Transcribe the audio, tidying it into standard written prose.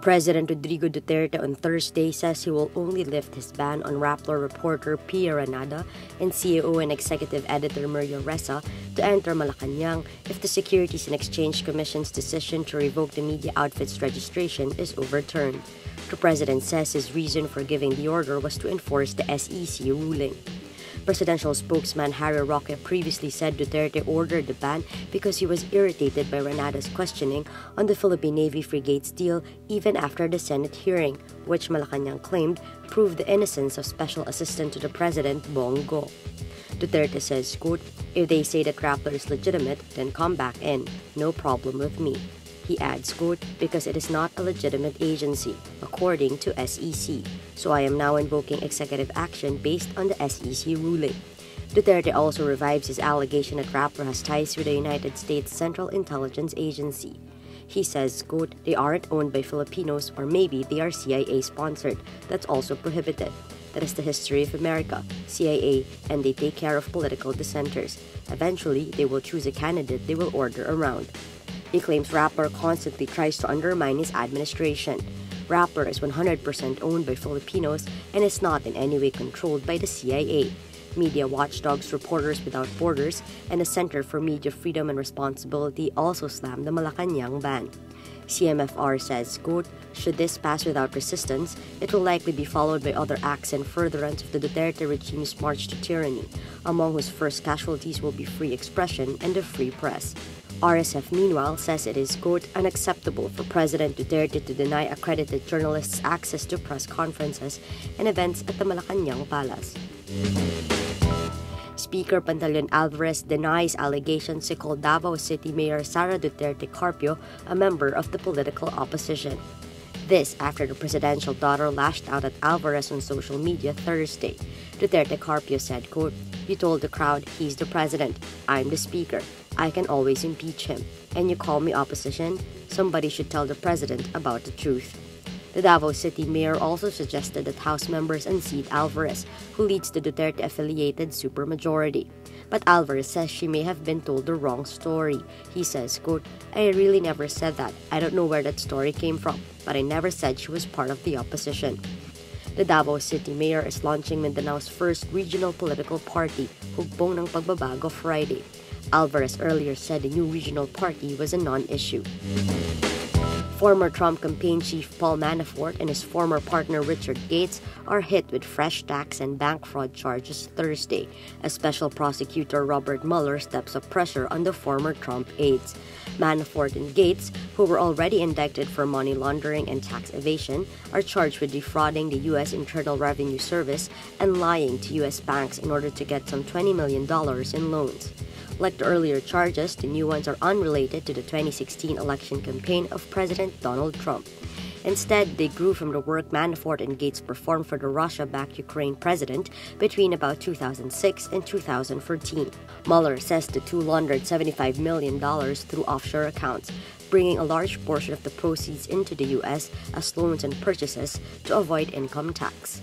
President Rodrigo Duterte on Thursday says he will only lift his ban on Rappler reporter Pia Ranada and CEO and executive editor Maria Ressa to enter Malacañang if the Securities and Exchange Commission's decision to revoke the media outfit's registration is overturned. The president says his reason for giving the order was to enforce the SEC ruling. Presidential spokesman Harry Roque previously said Duterte ordered the ban because he was irritated by Ranada's questioning on the Philippine Navy frigates deal even after the Senate hearing, which Malacañang claimed proved the innocence of Special Assistant to the President Bongo. Duterte says, quote, "If they say that Rappler is legitimate, then come back in. No problem with me." He adds, quote, "because it is not a legitimate agency, according to SEC. So I am now invoking executive action based on the SEC ruling." Duterte also revives his allegation that Rappler has ties with the United States Central Intelligence Agency. He says, quote, "They aren't owned by Filipinos, or maybe they are CIA-sponsored. That's also prohibited. That is the history of America, CIA, and they take care of political dissenters. Eventually, they will choose a candidate they will order around." He claims Rappler constantly tries to undermine his administration. Rappler is 100% owned by Filipinos and is not in any way controlled by the CIA. Media watchdogs Reporters Without Borders and the Center for Media Freedom and Responsibility also slammed the Malacañang ban. CMFR says, quote, "Should this pass without resistance, it will likely be followed by other acts and furtherance of the Duterte regime's march to tyranny, among whose first casualties will be free expression and the free press." RSF, meanwhile, says it is, quote, "unacceptable for President Duterte to deny accredited journalists access to press conferences and events at the Malacañang Palace." Speaker Pantaleon Alvarez denies allegations to call Davao City Mayor Sara Duterte-Carpio a member of the political opposition. This after the presidential daughter lashed out at Alvarez on social media Thursday. Duterte-Carpio said, quote, "You told the crowd he's the president. I'm the speaker. I can always impeach him. And you call me opposition? Somebody should tell the president about the truth." The Davao City mayor also suggested that House members unseat Alvarez, who leads the Duterte-affiliated supermajority. But Alvarez says she may have been told the wrong story. He says, quote, "I really never said that. I don't know where that story came from, but I never said she was part of the opposition." The Davao City mayor is launching Mindanao's first regional political party, Hugbong ng Pagbabago, Friday. Alvarez earlier said the new regional party was a non-issue. Former Trump campaign chief Paul Manafort and his former partner Richard Gates are hit with fresh tax and bank fraud charges Thursday, as Special Prosecutor Robert Mueller steps up pressure on the former Trump aides. Manafort and Gates, who were already indicted for money laundering and tax evasion, are charged with defrauding the U.S. Internal Revenue Service and lying to U.S. banks in order to get some $20 million in loans. Like the earlier charges, the new ones are unrelated to the 2016 election campaign of President Donald Trump. Instead, they grew from the work Manafort and Gates performed for the Russia-backed Ukraine president between about 2006 and 2014. Mueller says the two laundered $75 million through offshore accounts, bringing a large portion of the proceeds into the U.S. as loans and purchases to avoid income tax.